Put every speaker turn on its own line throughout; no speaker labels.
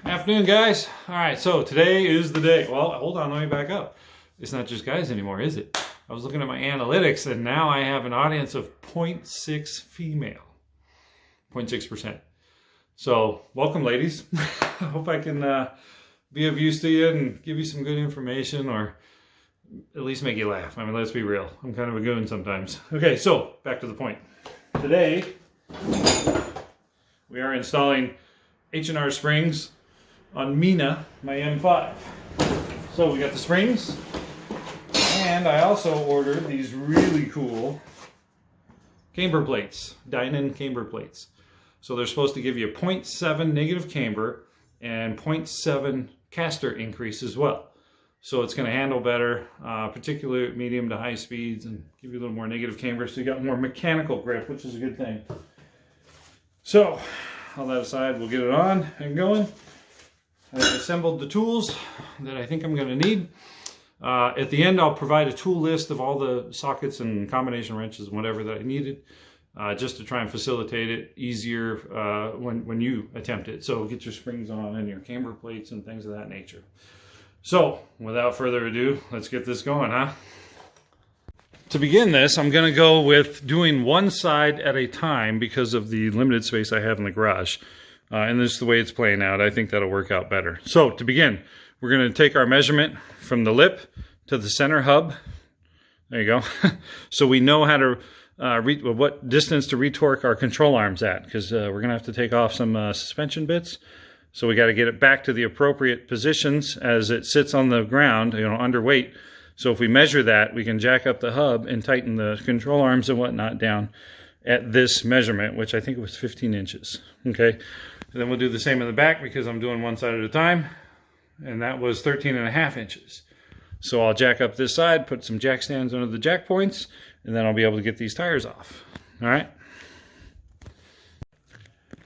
Afternoon, guys. All right, so today is the day. Well, hold on, let me back up. It's not just guys anymore, is it? I was looking at my analytics and now I have an audience of 0.6 female, 0.6%. So welcome, ladies. I hope I can be of use to you and give you some good information, or at least make you laugh. I mean, let's be real. I'm kind of a goon sometimes. Okay, so back to the point. Today, we are installing H&R springs on Mina, my M5. So we got the springs, and I also ordered these really cool camber plates, Dinan camber plates. So they're supposed to give you a 0.7 negative camber and 0.7 caster increase as well. So it's going to handle better, particularly at medium to high speeds, and give you a little more negative camber, so you got more mechanical grip, which is a good thing. So all that aside, we'll get it on and going. I've assembled the tools that I think I'm going to need. At the end, I'll provide a tool list of all the sockets and combination wrenches and whatever that I needed, just to try and facilitate it easier when you attempt it. So get your springs on and your camber plates and things of that nature. So without further ado, let's get this going, huh? To begin this, I'm going to go with doing one side at a time because of the limited space I have in the garage. And this is the way it's playing out. I think that'll work out better. So to begin, we're going to take our measurement from the lip to the center hub. There you go. So we know how to what distance to retorque our control arms at, because we're going to have to take off some suspension bits. So we got to get it back to the appropriate positions as it sits on the ground, under weight. So if we measure that, we can jack up the hub and tighten the control arms and whatnot down at this measurement, which I think it was 15 inches. Okay. And then we'll do the same in the back because I'm doing one side at a time. And that was 13.5 inches. So I'll jack up this side, put some jack stands under the jack points, and then I'll be able to get these tires off. All right.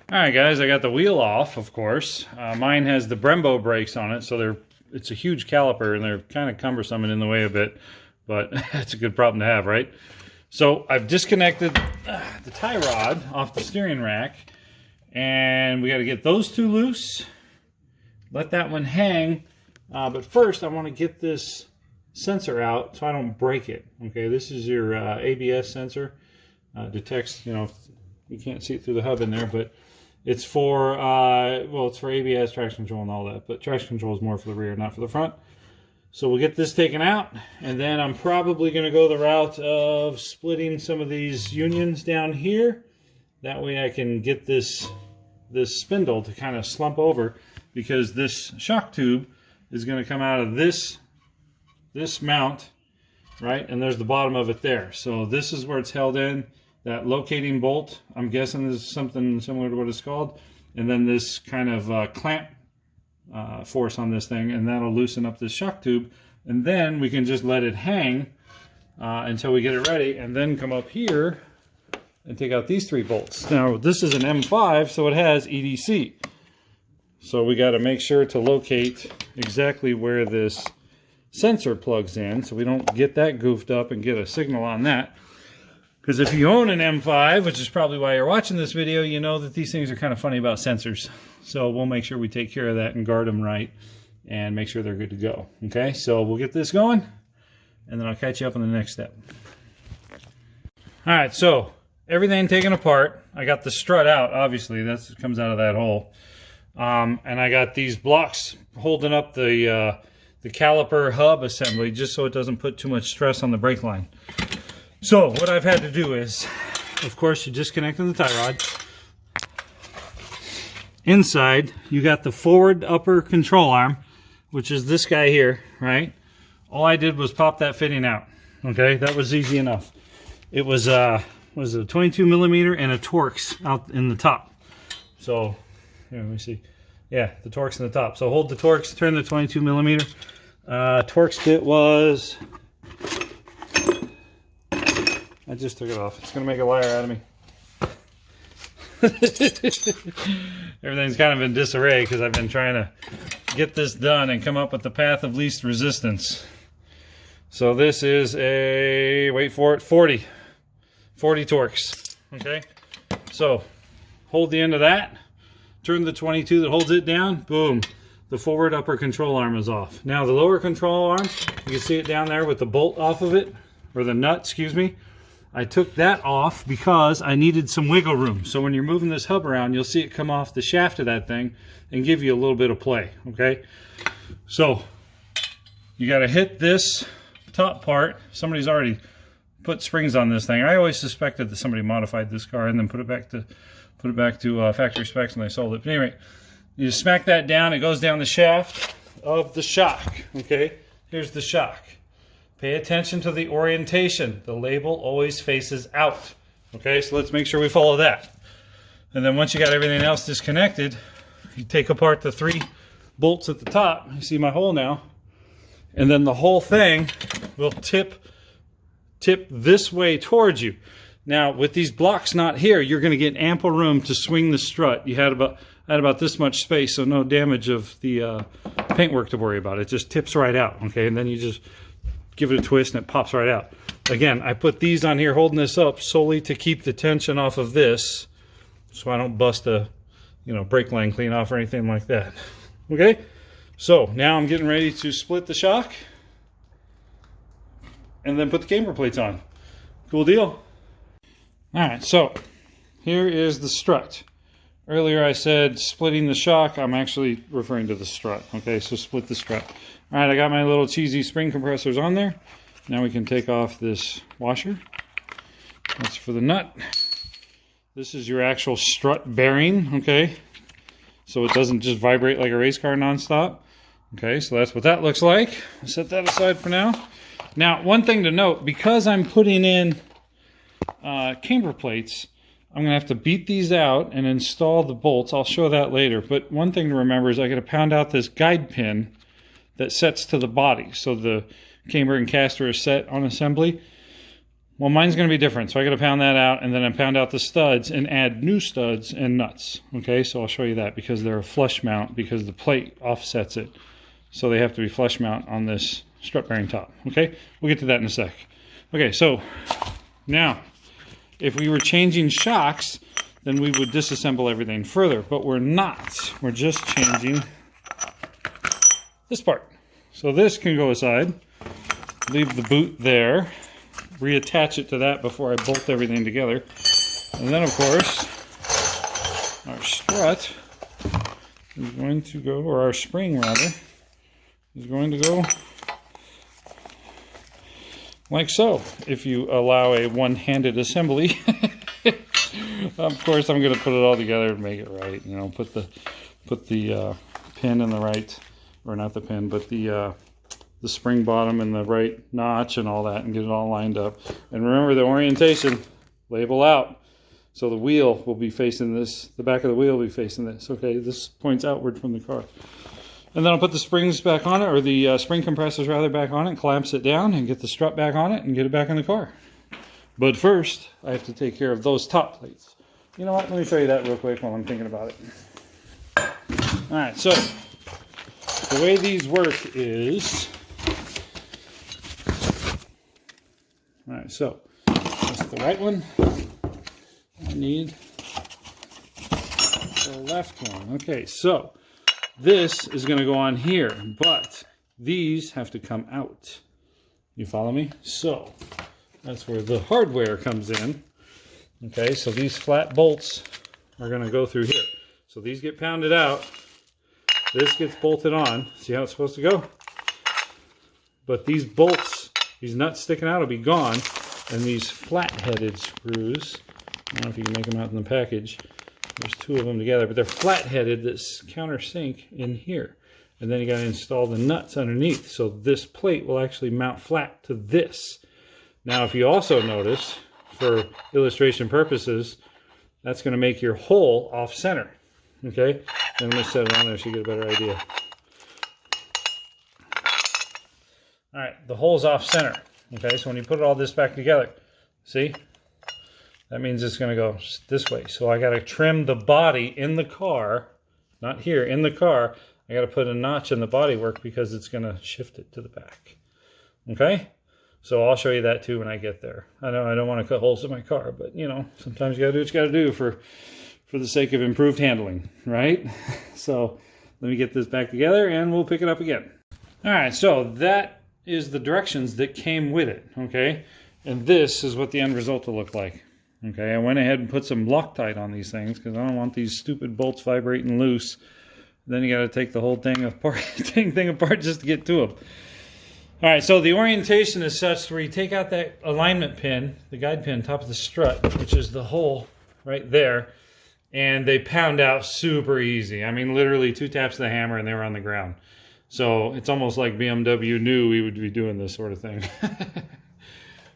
All right, guys, I got the wheel off, of course. Mine has the Brembo brakes on it, so it's a huge caliper, and they're kind of cumbersome and in the way a bit, but it's a good problem to have, right? So I've disconnected the tie rod off the steering rack, and we got to get those two loose, let that one hang, but first I want to get this sensor out so I don't break it. Okay, this is your ABS sensor. Detects, you can't see it through the hub in there, but it's for, it's for ABS, traction control, and all that, but traction control is more for the rear, not for the front. So we'll get this taken out, and then I'm probably going to go the route of splitting some of these unions down here. That way I can get this spindle to kind of slump over, because this shock tube is going to come out of this mount, right? And there's the bottom of it there. So this is where it's held in. That locating bolt, I'm guessing, is something similar to what it's called. And then this kind of clamp force on this thing, and that'll loosen up this shock tube. And then we can just let it hang until we get it ready, and then come up here and take out these 3 bolts. Now, this is an M5, so it has EDC. So we got to make sure to locate exactly where this sensor plugs in, so we don't get that goofed up and get a signal on that. Because if you own an M5, which is probably why you're watching this video, you know that these things are kind of funny about sensors. So we'll make sure we take care of that and guard them right and make sure they're good to go. Okay, so we'll get this going, and then I'll catch you up on the next step. All right, so everything taken apart. I got the strut out, obviously. That comes out of that hole. And I got these blocks holding up the caliper hub assembly just so it doesn't put too much stress on the brake line. So what I've had to do is, of course, you disconnect the tie rod. Inside, you got the forward upper control arm, which is this guy here, right? All I did was pop that fitting out. Okay, that was easy enough. It was a 22 millimeter and a Torx out in the top. So here, let me see. Yeah, the Torx in the top. So hold the Torx, turn the 22 millimeter. Torx bit was, I just took it off. It's gonna make a liar out of me. Everything's kind of in disarray because I've been trying to get this done and come up with the path of least resistance. So this is a, wait for it, 40. 40 torques. Okay, so hold the end of that, turn the 22 that holds it down, boom, the forward upper control arm is off. Now the lower control arm, you can see it down there with the bolt off of it, or the nut, excuse me. I took that off because I needed some wiggle room. So when you're moving this hub around, you'll see it come off the shaft of that thing and give you a little bit of play, okay? So you got to hit this top part. Somebody's already put springs on this thing. I always suspected that somebody modified this car and then put it back to factory specs and they sold it. But anyway, you just smack that down. It goes down the shaft of the shock, okay? Here's the shock. Pay attention to the orientation. The label always faces out. Okay, so let's make sure we follow that. And then once you got everything else disconnected, you take apart the 3 bolts at the top. You see my hole now. And then the whole thing will tip this way towards you. Now, with these blocks not here, you're going to get ample room to swing the strut. You had about this much space, so no damage of the paintwork to worry about. It just tips right out, okay? And then you just give it a twist and it pops right out. Again, I put these on here holding this up solely to keep the tension off of this so I don't bust a brake line clean off or anything like that. Okay, so now I'm getting ready to split the shock and then put the camber plates on. Cool deal. Alright, so here is the strut. Earlier I said splitting the shock. I'm actually referring to the strut. Okay, so split the strut. Alright, I got my little cheesy spring compressors on there. Now we can take off this washer. That's for the nut. This is your actual strut bearing, okay? So it doesn't just vibrate like a race car nonstop. Okay, so that's what that looks like. I'll set that aside for now. Now, one thing to note, because I'm putting in camber plates, I'm going to have to beat these out and install the bolts. I'll show that later. But one thing to remember is I got to pound out this guide pin that sets to the body. So the camber and caster is set on assembly. Well, mine's going to be different. So I got to pound that out and then I pound out the studs and add new studs and nuts. Okay, so I'll show you that because they're a flush mount because the plate offsets it. So they have to be flush mount on this strut bearing top. Okay, we'll get to that in a sec. Okay, so now if we were changing shocks, then we would disassemble everything further, but we're not. We're just changing this part. So this can go aside, leave the boot there, reattach it to that before I bolt everything together. And then of course, our strut is going to go, or our spring rather, is going to go like so, if you allow a one-handed assembly. Of course, I'm going to put it all together to make it right. You know, put the pin in the right, or not the pin, but the spring bottom in the right notch and all that, and get it all lined up. And remember the orientation, label out. So the wheel will be facing this. The back of the wheel will be facing this. Okay, this points outward from the car. And then I'll put the springs back on it, or the spring compressors rather back on it, clamps it down, and get the strut back on it, and get it back in the car. But first, I have to take care of those top plates. You know what? Let me show you that real quick while I'm thinking about it. Alright, so the way these work is... Alright, so that's the right one. I need the left one. Okay, so this is going to go on here, but these have to come out. You follow me? So that's where the hardware comes in. Okay, so these flat bolts are going to go through here. So these get pounded out. This gets bolted on. See how it's supposed to go? But these bolts, these nuts sticking out will be gone. And these flat-headed screws, I don't know if you can make them out in the package. There's 2 of them together, but they're flat-headed that countersink in here. And then you got to install the nuts underneath. So this plate will actually mount flat to this. Now, if you also notice, for illustration purposes, that's going to make your hole off-center. Okay? And let me set it on there so you get a better idea. Alright, the hole's off-center. Okay, so when you put all this back together, see? That means it's going to go this way. So I got to trim the body in the car, not here, in the car. I got to put a notch in the bodywork because it's going to shift it to the back. Okay? So I'll show you that too when I get there. I know I don't want to cut holes in my car, but you know, sometimes you gotta do what you gotta do for the sake of improved handling, right? So let me get this back together and we'll pick it up again. All right, so that is the directions that came with it, okay? And this is what the end result will look like. Okay, I went ahead and put some Loctite on these things because I don't want these stupid bolts vibrating loose. Then you got to take the whole thing apart, just to get to them. All right, so the orientation is such where you take out that alignment pin, the guide pin, top of the strut, which is the hole right there, and they pound out super easy. I mean, literally 2 taps of the hammer and they were on the ground. So it's almost like BMW knew we would be doing this sort of thing.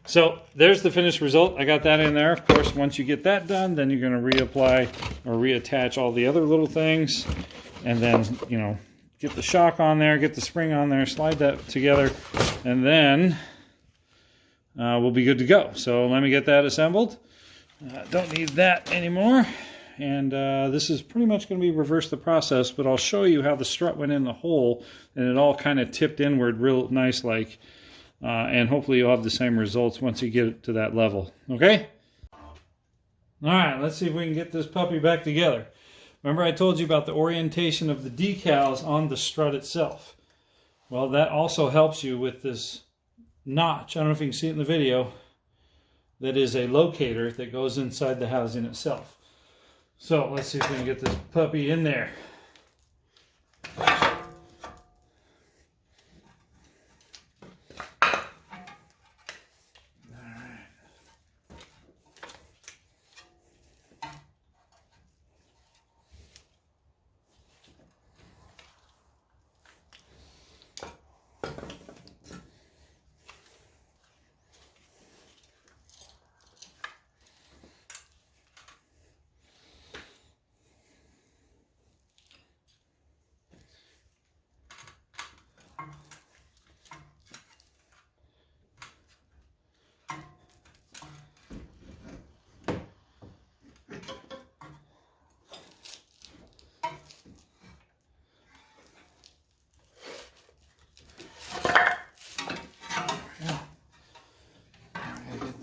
So there's the finished result. I got that in there. Of course, once you get that done, then you're going to reapply or reattach all the other little things. And then, you know, get the shock on there, get the spring on there, slide that together, and then we'll be good to go. So let me get that assembled. Don't need that anymore. And this is pretty much going to be reverse the process, but I'll show you how the strut went in the hole and it all kind of tipped inward real nice like. And hopefully you'll have the same results once you get it to that level. Okay? All right, let's see if we can get this puppy back together. Remember I told you about the orientation of the decals on the strut itself. Well, that also helps you with this notch. I don't know if you can see it in the video. That is a locator that goes inside the housing itself. So let's see if we can get this puppy in there.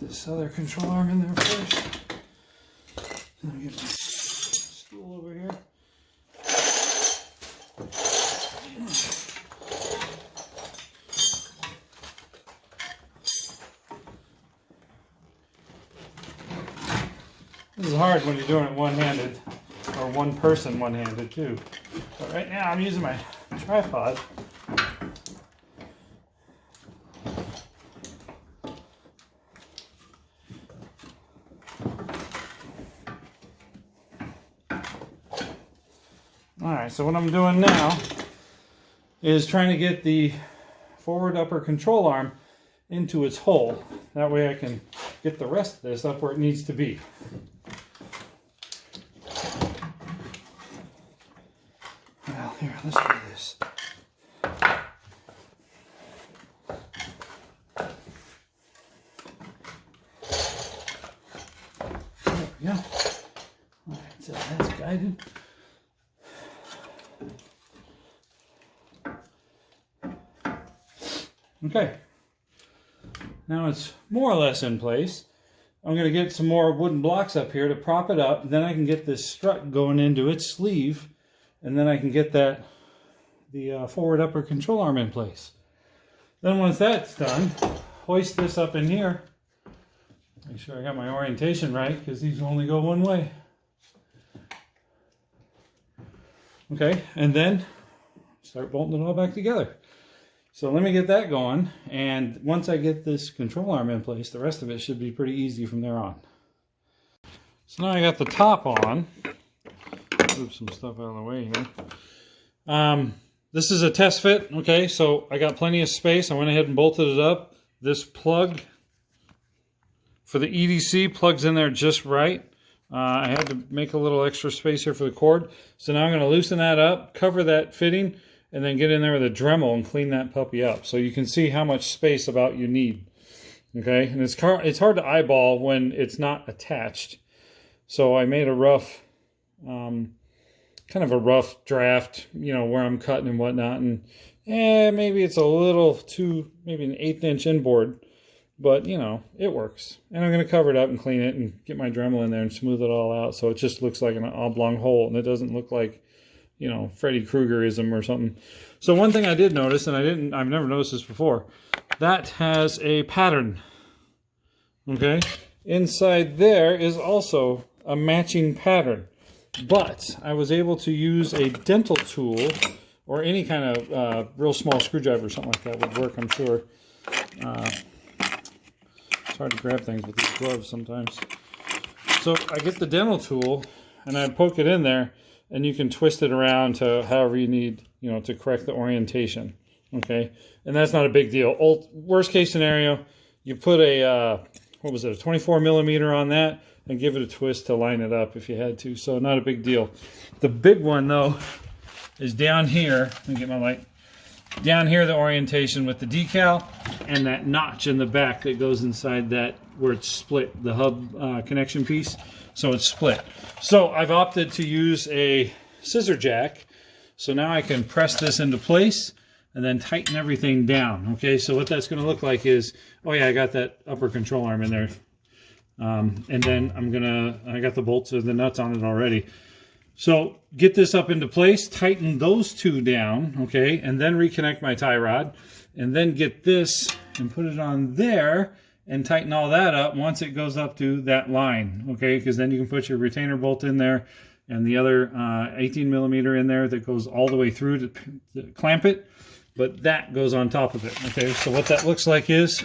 This other control arm in there first. Let me get my stool over here. This is hard when you're doing it one-handed, or one person one-handed too. But right now I'm using my tripod. Alright, so what I'm doing now is trying to get the forward upper control arm into its hole. That way I can get the rest of this up where it needs to be. Well, here, let's do this. There we go. Alright, so that's guided. Okay, now it's more or less in place. I'm going to get some more wooden blocks up here to prop it up. Then I can get this strut going into its sleeve, and then I can get the forward upper control arm in place. Then once that's done, hoist this up in here. Make sure I got my orientation right, because these only go one way. Okay, and then start bolting it all back together. So let me get that going, and once I get this control arm in place, the rest of it should be pretty easy from there on. So now I got the top on. Move some stuff out of the way here. This is a test fit, okay, so I got plenty of space. I went ahead and bolted it up. This plug for the EDC plugs in there just right. I had to make a little extra space here for the cord. So now I'm going to loosen that up, cover that fitting, and then get in there with a Dremel and clean that puppy up. So you can see how much space about you need. Okay, and it's hard to eyeball when it's not attached. So I made a rough, kind of a rough draft, you know, where I'm cutting and whatnot. And maybe it's a little too, maybe an 1/8 inch inboard. But, you know, it works. And I'm going to cover it up and clean it and get my Dremel in there and smooth it all out so it just looks like an oblong hole and it doesn't look like, you know, Freddy Kruegerism or something. So one thing I did notice, and I've never noticed this before, that has a pattern. Okay? Inside there is also a matching pattern. But I was able to use a dental tool or any kind of real small screwdriver or something like that would work, I'm sure. It's hard to grab things with these gloves sometimes. So I get the dental tool and I poke it in there, and you can twist it around to however you need, you know, to correct the orientation. Okay, and that's not a big deal. Worst case scenario, you put a what was it, a 24 millimeter on that, and give it a twist to line it up if you had to. So not a big deal. The big one though is down here. Let me get my light. Down here, the orientation with the decal and that notch in the back that goes inside that where it's split, the hub connection piece. So it's split. So I've opted to use a scissor jack. So now I can press this into place and then tighten everything down. Okay, so what that's going to look like is, oh yeah, I got that upper control arm in there. And then I got the bolts or the nuts on it already. So get this up into place, tighten those two down, okay, and then reconnect my tie rod, and then get this and put it on there and tighten all that up once it goes up to that line, okay, because then you can put your retainer bolt in there and the other 18 millimeter in there that goes all the way through to clamp it, but that goes on top of it, okay. So what that looks like is,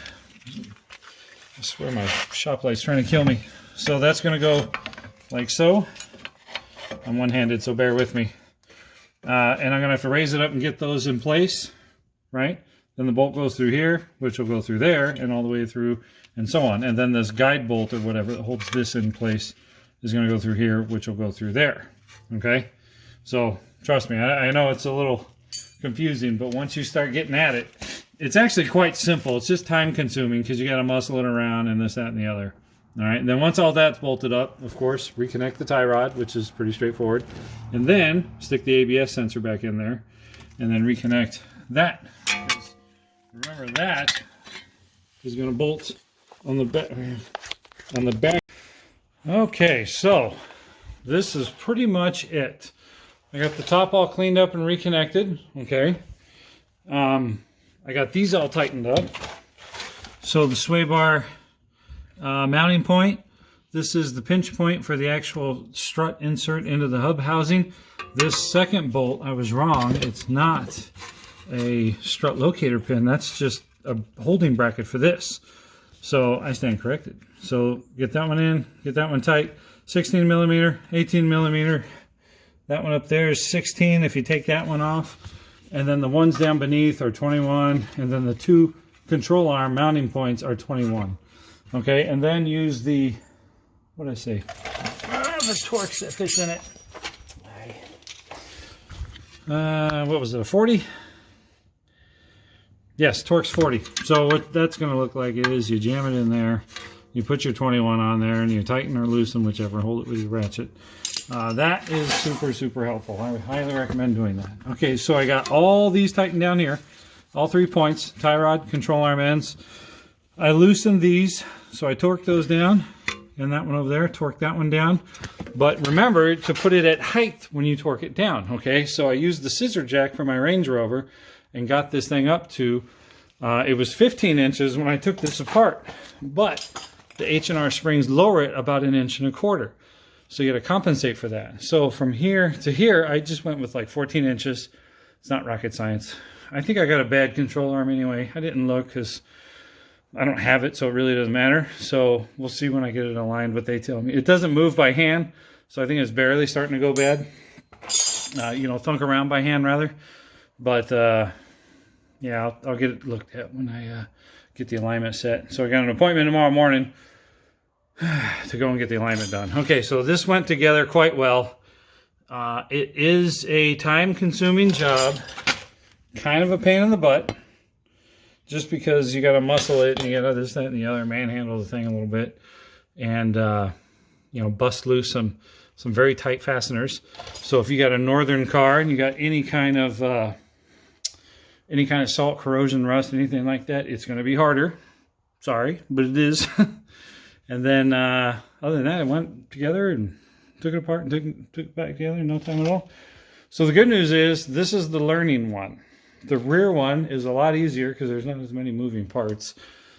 I swear my shop light's trying to kill me. So that's going to go like so. I'm one-handed, so bear with me. And I'm going to have to raise it up and get those in place, right? Then the bolt goes through here, which will go through there, and all the way through, and so on. And then this guide bolt or whatever that holds this in place is going to go through here, which will go through there, okay? So, trust me, I know it's a little confusing, but once you start getting at it, it's actually quite simple. It's just time-consuming because you got to muscle it around and this, that, and the other. All right, and then once all that's bolted up, of course, reconnect the tie rod, which is pretty straightforward, and then stick the ABS sensor back in there, and then reconnect that. Because remember, that is going to bolt on the back. Okay, so this is pretty much it. I got the top all cleaned up and reconnected. Okay, I got these all tightened up. So the sway bar mounting point. This is the pinch point for the actual strut insert into the hub housing. This second bolt, I was wrong. It's not a strut locator pin. That's just a holding bracket for this. So I stand corrected. So get that one in, get that one tight. 16 millimeter, 18 millimeter. That one up there is 16 if you take that one off. And then the ones down beneath are 21. And then the two control arm mounting points are 21. Okay, and then use the, what did I say? The Torx that fits in it. What was it, a 40? Yes, Torx 40. So what that's going to look like is you jam it in there, you put your 21 on there, and you tighten or loosen, whichever, hold it with your ratchet. That is super, super helpful. I would highly recommend doing that. Okay, so I got all these tightened down here, all 3 points, tie rod, control arm ends. I loosened these, so I torqued those down, and that one over there, torqued that one down. But remember to put it at height when you torque it down, okay? So I used the scissor jack for my Range Rover and got this thing up to, it was 15 inches when I took this apart. But the H&R springs lower it about 1.25 inches. So you got to compensate for that. So from here to here, I just went with like 14 inches. It's not rocket science. I think I got a bad control arm anyway. I didn't look because I don't have it, so it really doesn't matter. So we'll see when I get it aligned what they tell me. It doesn't move by hand, so I think it's barely starting to go bad. You know, thunk around by hand rather. But yeah, I'll get it looked at when I get the alignment set. So I got an appointment tomorrow morning to go and get the alignment done. Okay, so this went together quite well. It is a time-consuming job, kind of a pain in the butt. Just because you got to muscle it and you got to this, that, and the other, manhandle the thing a little bit, and you know, bust loose some very tight fasteners. So if you got a northern car and you got any kind of salt, corrosion, rust, anything like that, it's going to be harder. Sorry, but it is. And then other than that, it went together and took it apart and took it back together in no time at all. So the good news is this is the learning one. The rear one is a lot easier because there's not as many moving parts.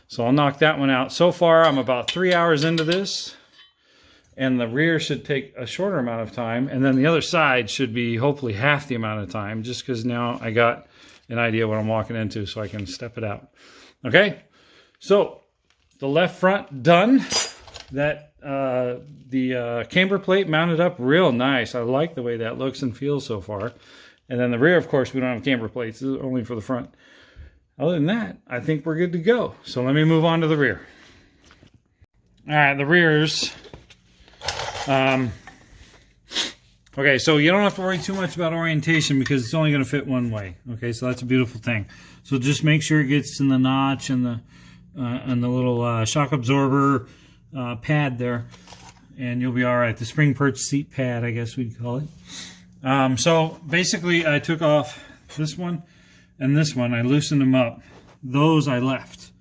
So I'll knock that one out. So far, I'm about 3 hours into this. And the rear should take a shorter amount of time. And then the other side should be hopefully half the amount of time, just because now I got an idea what I'm walking into so I can step it out. Okay, so the left front done. That the camber plate mounted up real nice. I like the way that looks and feels so far. And then the rear, of course, we don't have camber plates. This is only for the front. Other than that, I think we're good to go. So let me move on to the rear. All right, the rears. Okay, so you don't have to worry too much about orientation because it's only going to fit one way. Okay, so that's a beautiful thing. So just make sure it gets in the notch and the little shock absorber pad there, and you'll be all right. The spring perch seat pad, I guess we'd call it. So basically, I took off this one and this one. I loosened them up. Those I left.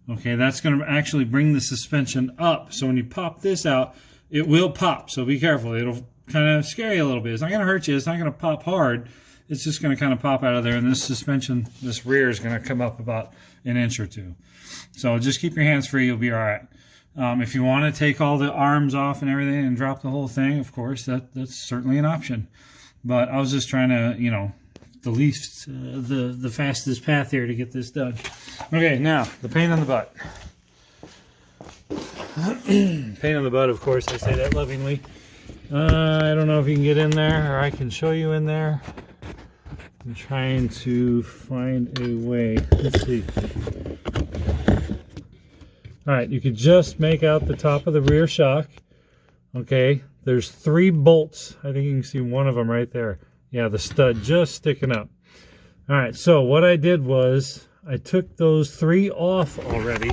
Okay, that's going to actually bring the suspension up. So when you pop this out, it will pop. So be careful. It'll kind of scare you a little bit. It's not going to hurt you. It's not going to pop hard. It's just going to kind of pop out of there. And this suspension, this rear is going to come up about an inch or two. So just keep your hands free. You'll be all right. If you want to take all the arms off and everything and drop the whole thing, of course, that's certainly an option. But I was just trying to, you know, the fastest path here to get this done. Okay, now, the pain in the butt. Pain in the butt, of course, I say that lovingly. I don't know if you can get in there, or I can show you in there. I'm trying to find a way. Let's see. All right, you could just make out the top of the rear shock. Okay, there's 3 bolts. I think you can see one of them right there. Yeah, the stud just sticking up. All right, so what I did was I took those 3 off already.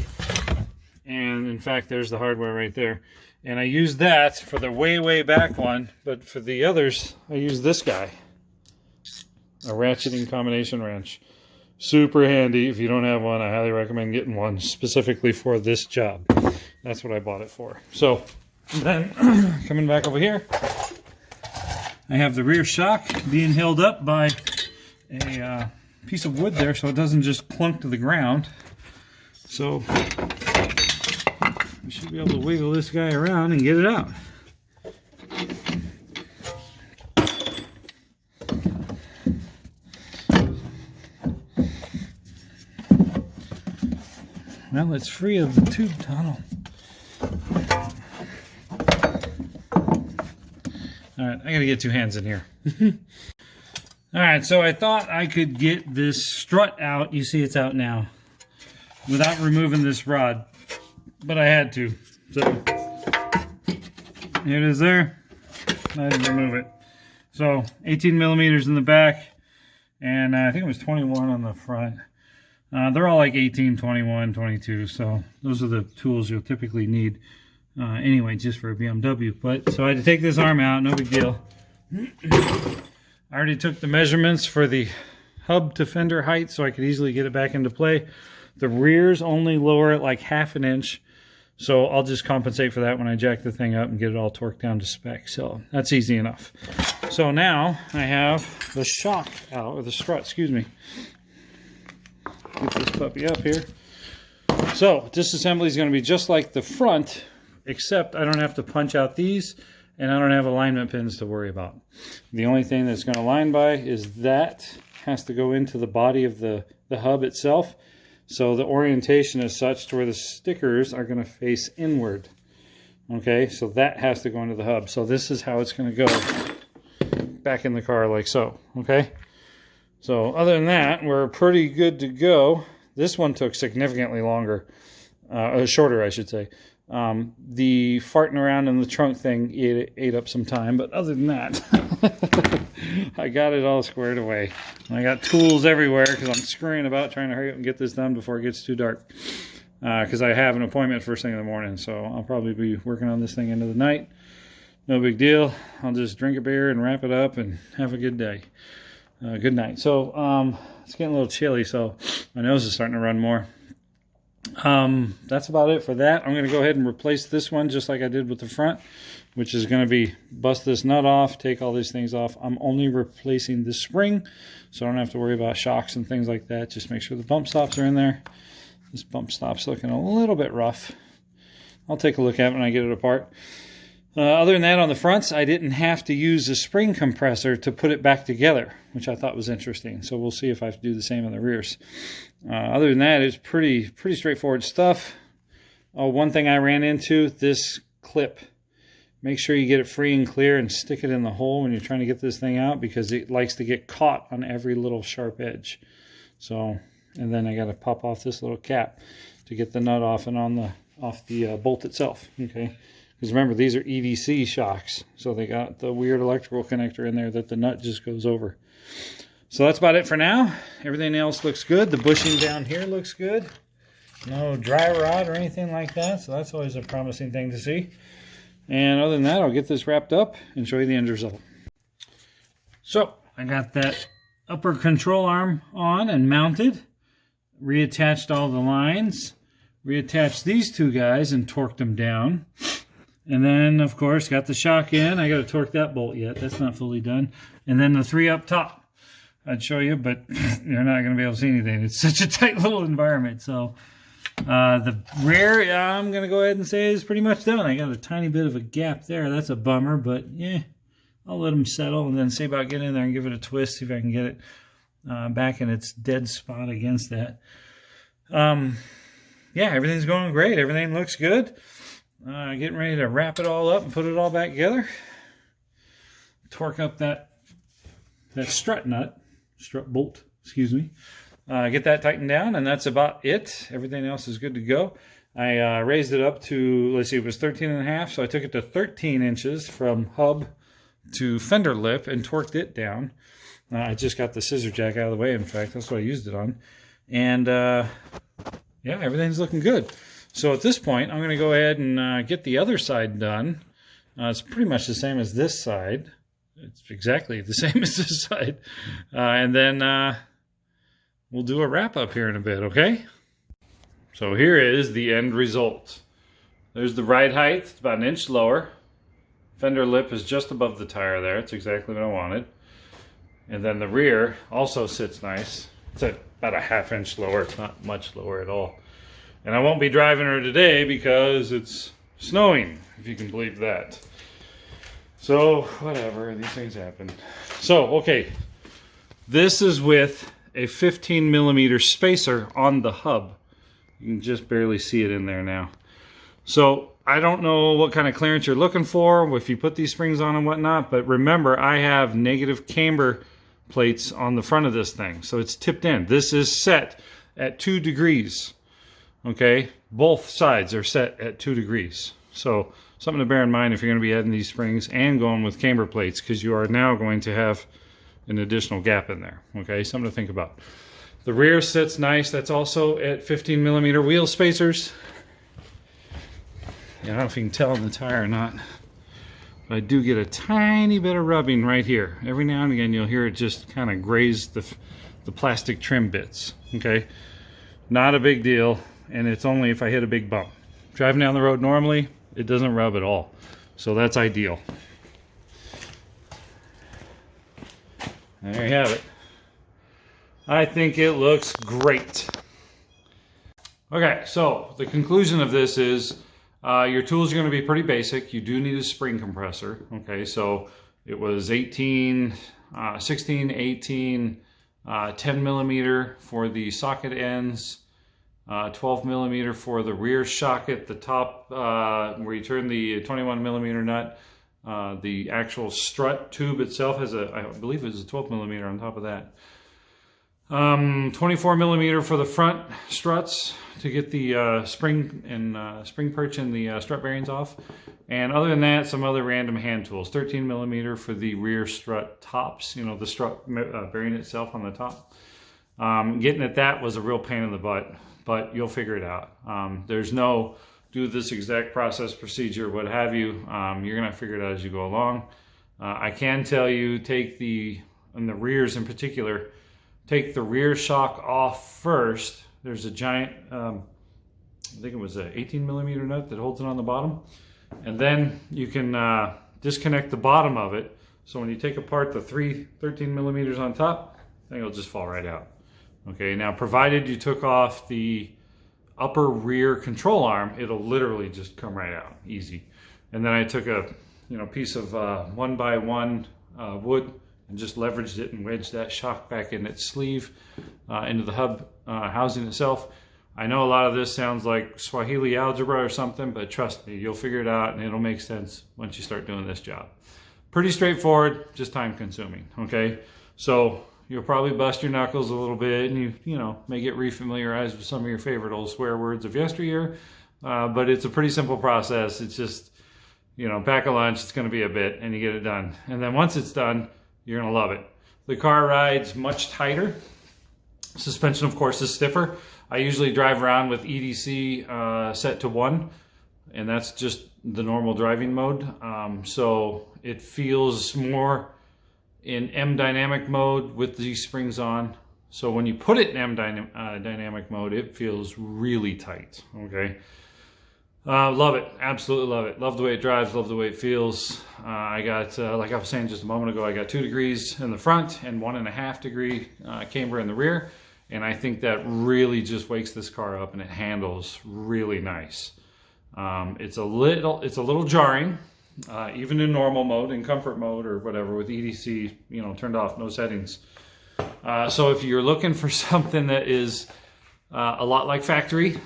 And in fact, there's the hardware right there. And I used that for the way back one, but for the others, I used this guy. A ratcheting combination wrench. Super handy. If you don't have one, I highly recommend getting one specifically for this job. That's what I bought it for. So then coming back over here, I have the rear shock being held up by a piece of wood there so it doesn't just clunk to the ground. So we should be able to wiggle this guy around and get it out. Well, it's free of the tube tunnel. All right, I gotta get 2 hands in here. All right, so I thought I could get this strut out. You see it's out now without removing this rod, but I had to. So here it is there. I didn't remove it. So 18 millimeters in the back, and I think it was 21 on the front. They're all like 18, 21, 22, so those are the tools you'll typically need anyway, just for a BMW. But so I had to take this arm out, no big deal. I already took the measurements for the hub to fender height so I could easily get it back into play. The rears only lower it like 1/2 inch, so I'll just compensate for that when I jack the thing up and get it all torqued down to spec. So that's easy enough. So now I have the shock out, or the strut, excuse me. Get this puppy up here. So disassembly is going to be just like the front, except I don't have to punch out these, and I don't have alignment pins to worry about. The only thing that's going to line by is that has to go into the body of the hub itself. So the orientation is such to where the stickers are going to face inward. Okay, so that has to go into the hub. So this is how it's going to go back in the car like so. Okay. So other than that, we're pretty good to go. This one took significantly longer, shorter I should say. The farting around in the trunk thing ate up some time, but other than that, I got it all squared away. I got tools everywhere because I'm scurrying about trying to hurry up and get this done before it gets too dark. Because I have an appointment first thing in the morning, so I'll probably be working on this thing into the night. No big deal. I'll just drink a beer and wrap it up and have a good day. Good night. So it's getting a little chilly, so my nose is starting to run more. That's about it for that. I'm going to go ahead and replace this one just like I did with the front, which is going to be bust this nut off, take all these things off. I'm only replacing the spring, so I don't have to worry about shocks and things like that. Just make sure the bump stops are in there. This bump stop's looking a little bit rough. I'll take a look at it when I get it apart. Other than that, on the fronts, I didn't have to use a spring compressor to put it back together, which I thought was interesting. So we'll see if I have to do the same on the rears. Other than that, it's pretty straightforward stuff. Oh, one thing I ran into, this clip. Make sure you get it free and clear and stick it in the hole when you're trying to get this thing out, because it likes to get caught on every little sharp edge. So, and then I got to pop off this little cap to get the nut off and off the bolt itself. Okay. Because remember, these are EDC shocks, so they got the weird electrical connector in there that the nut just goes over. So that's about it for now. Everything else looks good. The bushing down here looks good. No dry rot or anything like that, so that's always a promising thing to see. And other than that, I'll get this wrapped up and show you the end result. So I got that upper control arm on and mounted. Reattached all the lines. Reattached these two guys and torqued them down. And then, of course, got the shock in. I got to torque that bolt yet. That's not fully done. And then the three up top. I'd show you, but you're not going to be able to see anything. It's such a tight little environment. So the rear, I'm going to go ahead and say is pretty much done. I got a tiny bit of a gap there. That's a bummer, but yeah, I'll let them settle and then see about getting in there and give it a twist, see if I can get it back in its dead spot against that. Yeah, everything's going great. Everything looks good. Getting ready to wrap it all up and put it all back together. Torque up that strut bolt, excuse me. Get that tightened down, and that's about it. Everything else is good to go. I raised it up to, let's see, it was 13.5, so I took it to 13 inches from hub to fender lip and torqued it down. I just got the scissor jack out of the way, in fact. That's what I used it on. And yeah, everything's looking good. So at this point, I'm going to go ahead and get the other side done. It's pretty much the same as this side. It's exactly the same as this side. And then we'll do a wrap up here in a bit, okay? So here is the end result. There's the ride height. It's about an inch lower. Fender lip is just above the tire there. It's exactly what I wanted. And then the rear also sits nice. It's at about a ½ inch lower. It's not much lower at all. And I won't be driving her today because it's snowing, if you can believe that. So, whatever, these things happen. So, okay, this is with a 15mm spacer on the hub. You can just barely see it in there now. So, I don't know what kind of clearance you're looking for, if you put these springs on and whatnot, but remember, I have negative camber plates on the front of this thing, so it's tipped in. This is set at 2 degrees. Okay, both sides are set at 2 degrees. So something to bear in mind if you're going to be adding these springs and going with camber plates, because you are now going to have an additional gap in there. Okay, something to think about. The rear sits nice. That's also at 15mm wheel spacers. Yeah, I don't know if you can tell in the tire or not, but I do get a tiny bit of rubbing right here. Every now and again you'll hear it just kind of graze the plastic trim bits. Okay, not a big deal. And it's only if I hit a big bump. Driving down the road normally, it doesn't rub at all. So that's ideal. There you have it. I think it looks great. Okay, so the conclusion of this is your tools are going to be pretty basic. You do need a spring compressor. Okay, so it was 18, 16, 18, 10mm for the socket ends. 12mm for the rear shock at the top where you turn the 21mm nut. The actual strut tube itself has I believe it's a 12mm on top of that. 24mm for the front struts to get the spring and spring perch and the strut bearings off. And other than that, some other random hand tools. 13mm for the rear strut tops, you know, the strut bearing itself on the top. Getting at that was a real pain in the butt, but you'll figure it out. There's no do this exact process, procedure, what have you. You're gonna figure it out as you go along. I can tell you, in the rears in particular, take the rear shock off first. There's a giant I think it was an 18 millimeter nut that holds it on the bottom. And then you can disconnect the bottom of it. So when you take apart the 13 millimeters on top, I think it'll just fall right out. Okay, now provided you took off the upper rear control arm, it'll literally just come right out, easy. And then I took a piece of 1x1 wood and just leveraged it and wedged that shock back in its sleeve into the hub housing itself. I know a lot of this sounds like Swahili algebra or something, but trust me, you'll figure it out and it'll make sense once you start doing this job. Pretty straightforward, just time consuming, okay? So you'll probably bust your knuckles a little bit and you may get refamiliarized with some of your favorite old swear words of yesteryear, but it's a pretty simple process. It's just, pack a lunch, it's gonna be a bit and you get it done. And then once it's done, you're gonna love it. The car rides much tighter. Suspension, of course, is stiffer. I usually drive around with EDC set to 1, and that's just the normal driving mode. So it feels more in M dynamic mode with these springs on. So when you put it in M dynamic mode, it feels really tight, okay? Love it, absolutely love it. Love the way it drives, love the way it feels. I got, like I was saying just a moment ago, I got 2 degrees in the front and 1.5 degree camber in the rear. And I think that really just wakes this car up and it handles really nice. It's a little jarring, even in normal mode, in comfort mode or whatever with EDC, turned off, no settings. So if you're looking for something that is a lot like factory,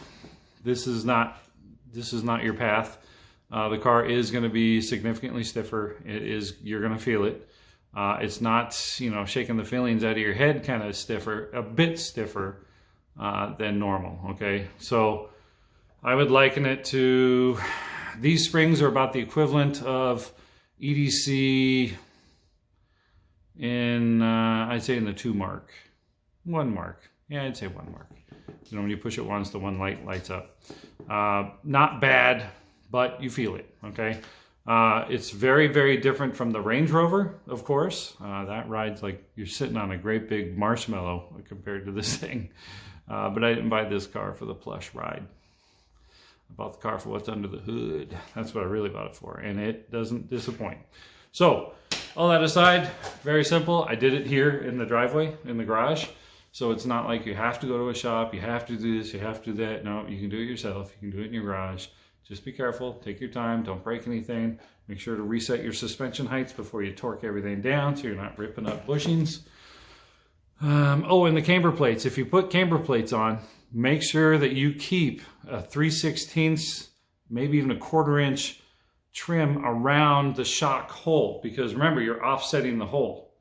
this is not your path. The car is going to be significantly stiffer. You're going to feel it. It's not, shaking the feelings out of your head kind of stiffer, a bit stiffer than normal, okay? So I would liken it to, these springs are about the equivalent of EDC in, I'd say in the 2 mark, 1 mark. Yeah, I'd say 1 mark. When you push it once, the 1 light lights up. Not bad, but you feel it, okay? It's very, very different from the Range Rover, of course. That rides like you're sitting on a great big marshmallow compared to this thing. But I didn't buy this car for the plush ride. I bought the car for what's under the hood. That's what I really bought it for, and it doesn't disappoint. So, all that aside, very simple. I did it here in the driveway, in the garage. So it's not like you have to go to a shop, you have to do this, you have to do that. No, you can do it yourself. You can do it in your garage. Just be careful, take your time, don't break anything. Make sure to reset your suspension heights before you torque everything down so you're not ripping up bushings. Oh, and the camber plates. If you put camber plates on, make sure that you keep a 3/16, maybe even a 1/4 inch trim around the shock hole, because remember, you're offsetting the hole,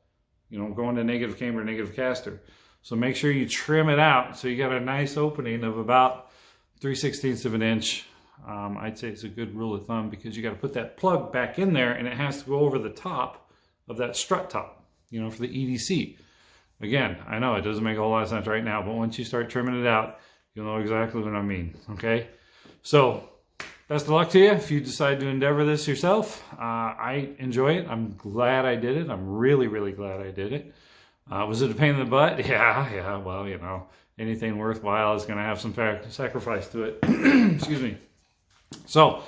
going to negative camber, negative caster. So make sure you trim it out so you got a nice opening of about 3/16 of an inch. I'd say it's a good rule of thumb because you got to put that plug back in there and it has to go over the top of that strut top, for the EDC. Again, I know it doesn't make a whole lot of sense right now, but once you start trimming it out, you'll know exactly what I mean, okay? So, best of luck to you if you decide to endeavor this yourself. I enjoy it. I'm glad I did it. I'm really, really glad I did it. Was it a pain in the butt? Yeah, well, anything worthwhile is going to have some sacrifice to it. Excuse me. So,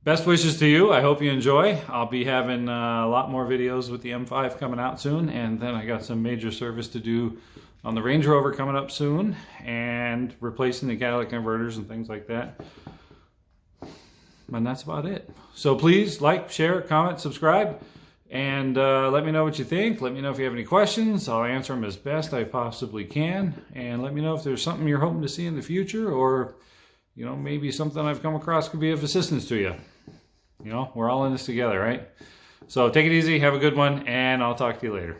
best wishes to you. I hope you enjoy. I'll be having a lot more videos with the M5 coming out soon, and then I got some major service to do on the Range Rover coming up soon, and replacing the catalytic converters and things like that. And that's about it. So please like, share, comment, subscribe, and let me know what you think. Let me know if you have any questions. I'll answer them as best I possibly can, and let me know if there's something you're hoping to see in the future, or maybe something I've come across could be of assistance to you. We're all in this together, right? So take it easy, have a good one, and I'll talk to you later.